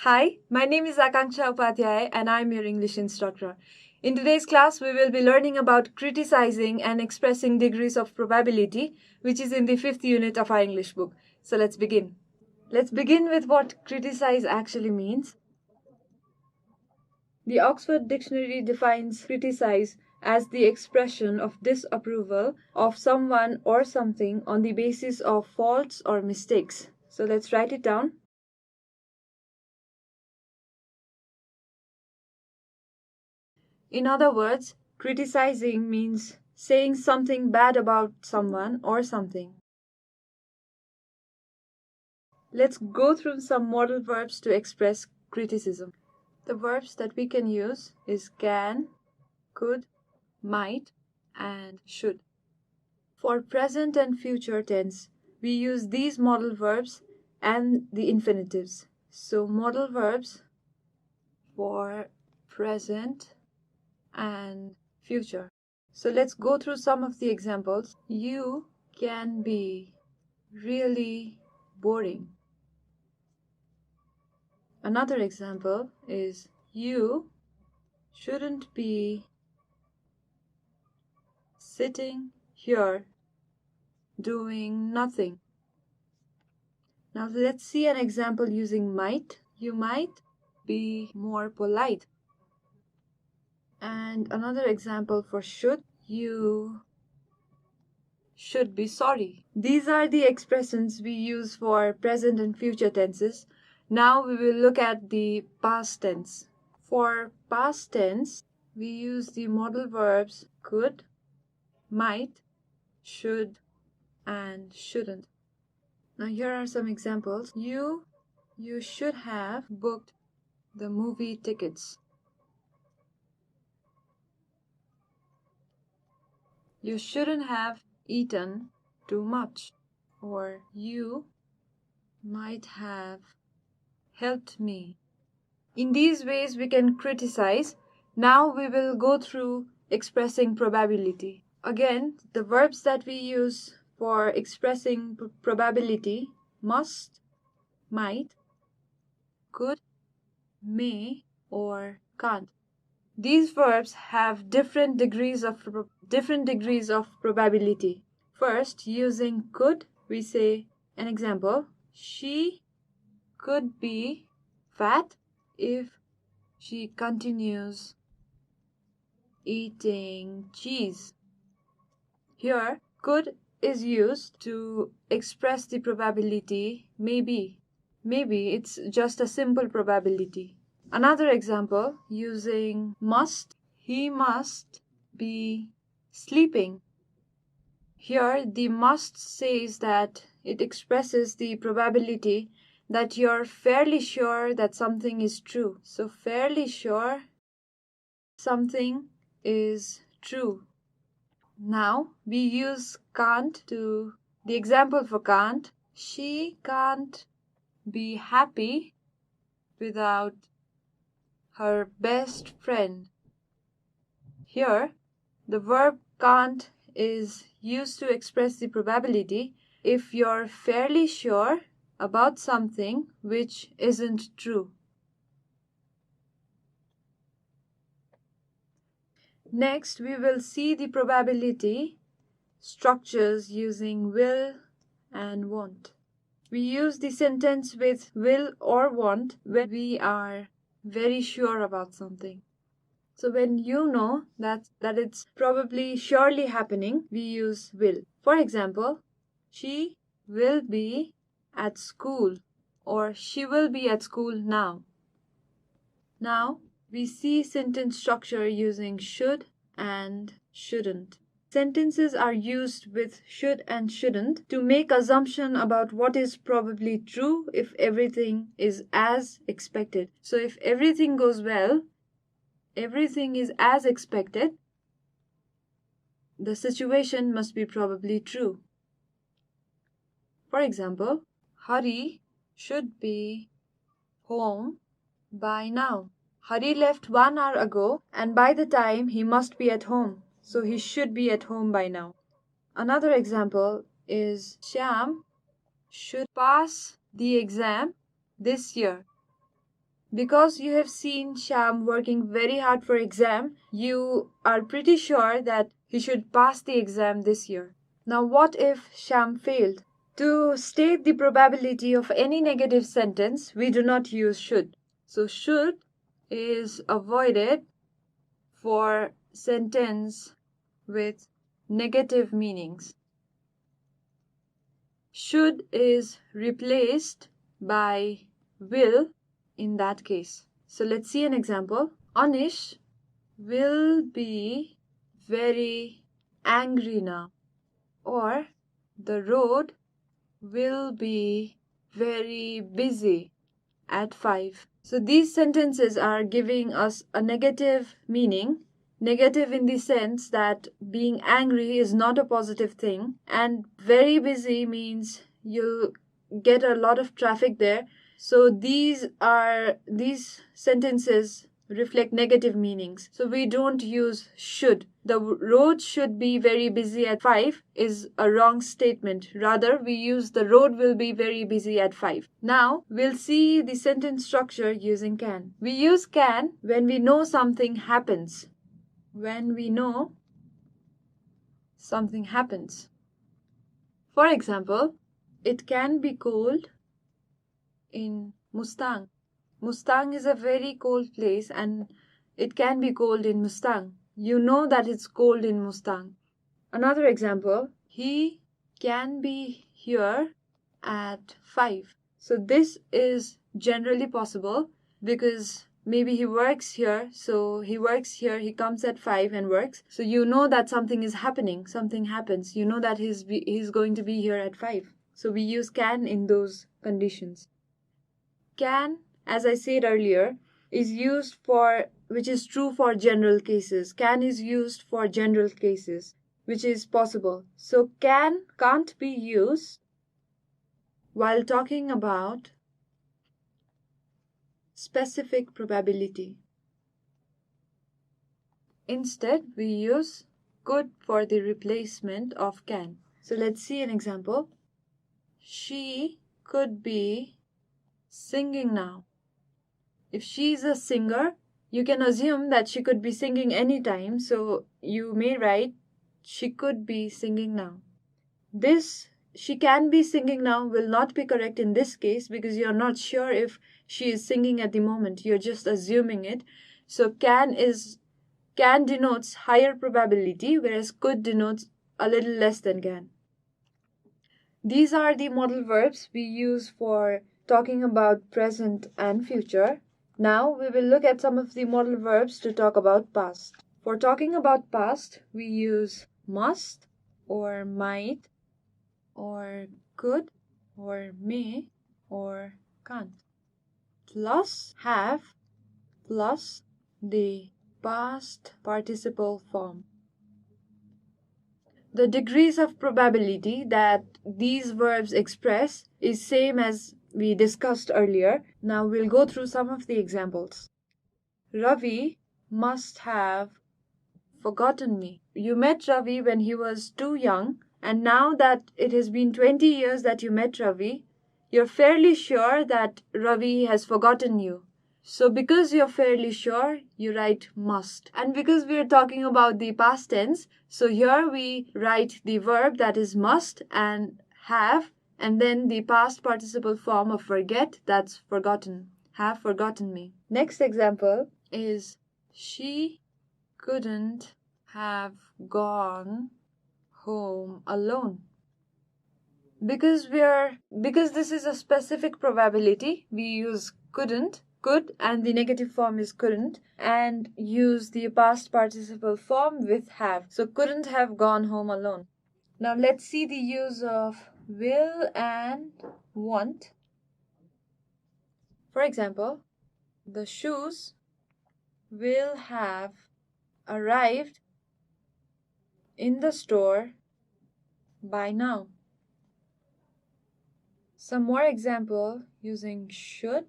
Hi, my name is Akankshya Upadhyay and I'm your English instructor. In today's class, we will be learning about criticizing and expressing degrees of probability, which is in the 5th unit of our English book. So let's begin. Let's begin with what criticize actually means. The Oxford Dictionary defines criticize as the expression of disapproval of someone or something on the basis of faults or mistakes. So let's write it down. In other words, criticizing means saying something bad about someone or something. Let's go through some modal verbs to express criticism. The verbs that we can use is can, could, might, and should. For present and future tense, we use these modal verbs and the infinitives. So modal verbs for present and future. So let's go through some of the examples. You can be really boring. Another example is you shouldn't be sitting here doing nothing. Now let's see an example using might. You might be more polite. And another example for should. You should be sorry. These are the expressions we use for present and future tenses. Now we will look at the past tense. For past tense, we use the modal verbs could, might, should, and shouldn't. Now here are some examples. You should have booked the movie tickets. You shouldn't have eaten too much. Or you might have helped me. In these ways we can criticize. Now we will go through expressing probability. Again, the verbs that we use for expressing probability: must, might, could, may, or can't. These verbs have different degrees of probability. First, using could, we say an example: she could be fat if she continues eating cheese. Here, could is used to express the probability maybe. Maybe it's just a simple probability. Another example using must: he must be sleeping. Here, the must says that it expresses the probability that you're fairly sure that something is true. So fairly sure something is true. Now we use can't to the example for can't. She can't be happy without her best friend. Here, the verb can't is used to express the probability if you're fairly sure about something which isn't true. Next, we will see the probability structures using will and want. We use the sentence with will or want when we are very sure about something. So when you know that it's probably surely happening, we use will. For example, she will be at school, or she will be at school now. Now we see sentence structure using should and shouldn't. Sentences are used with should and shouldn't to make assumption about what is probably true if everything is as expected. So if everything goes well, everything is as expected, the situation must be probably true. For example, Hari should be home by now. Hari left 1 hour ago, and by the time he must be at home, so he should be at home by now. Another example is Shyam should pass the exam this year. Because you have seen Sham working very hard for exam, you are pretty sure that he should pass the exam this year. Now what if Sham failed? To state the probability of any negative sentence, we do not use should. So should is avoided for sentence with negative meanings. Should is replaced by will in that case. So let's see an example. Anish will be very angry now. Or the road will be very busy at 5. So these sentences are giving us a negative meaning. Negative in the sense that being angry is not a positive thing, and very busy means you'll get a lot of traffic there. So these sentences reflect negative meanings. So we don't use should. The road should be very busy at 5 is a wrong statement. Rather, we use the road will be very busy at 5. Now, we'll see the sentence structure using can. We use can when we know something happens. When we know something happens. For example, it can be cold in Mustang. Mustang is a very cold place and it can be cold in Mustang. You know that it's cold in Mustang. Another example, he can be here at 5. So this is generally possible because maybe he works here, so he works here, he comes at 5 and works. So you know that something is happening, something happens. You know that he's going to be here at 5. So we use can in those conditions. Can, as I said earlier, is used for, which is true for general cases. Can is used for general cases, which is possible. So can't be used while talking about specific probability. Instead, we use could for the replacement of can. So let's see an example. She could be singing now. If she's a singer, you can assume that she could be singing anytime, so you may write she could be singing now. This she can be singing now will not be correct in this case because you're not sure if she is singing at the moment. You're just assuming it. So can denotes higher probability, whereas could denotes a little less than can. These are the modal verbs we use for talking about present and future. Now we will look at some of the modal verbs to talk about past. For talking about past, we use must or might or could or may or can't. Plus have plus the past participle form. The degrees of probability that these verbs express is same as we discussed earlier. Now we'll go through some of the examples. Ravi must have forgotten me. You met Ravi when he was too young, and now that it has been 20 years that you met Ravi, you're fairly sure that Ravi has forgotten you. So because you're fairly sure, you write must. And because we're talking about the past tense, so here we write the verb that is must and have, and then the past participle form of forget, that's forgotten. Have forgotten me. Next example is she couldn't have gone home alone. Because this is a specific probability, we use couldn't, could, and the negative form is couldn't, and use the past participle form with have. So couldn't have gone home alone. Now let's see the use of will and want. For example, the shoes will have arrived in the store by now. Some more example using should.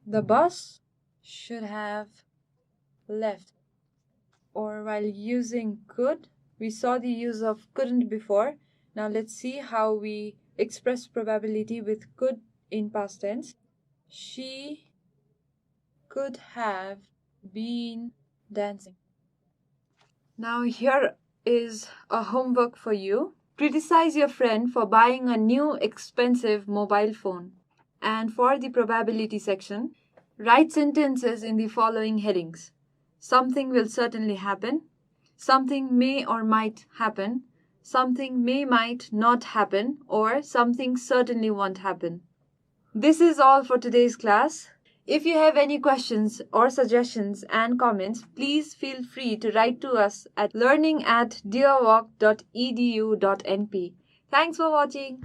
The bus should have left. Or while using could, we saw the use of couldn't before. Now let's see how we express probability with could in past tense. She could have been dancing. Now here is a homework for you. Criticize your friend for buying a new expensive mobile phone. And for the probability section, write sentences in the following headings. Something will certainly happen. Something may or might happen. Something might not happen. Or something certainly won't happen. This is all for today's class. If you have any questions or suggestions and comments, please feel free to write to us at learning@deerwalk.edu.np. Thanks for watching.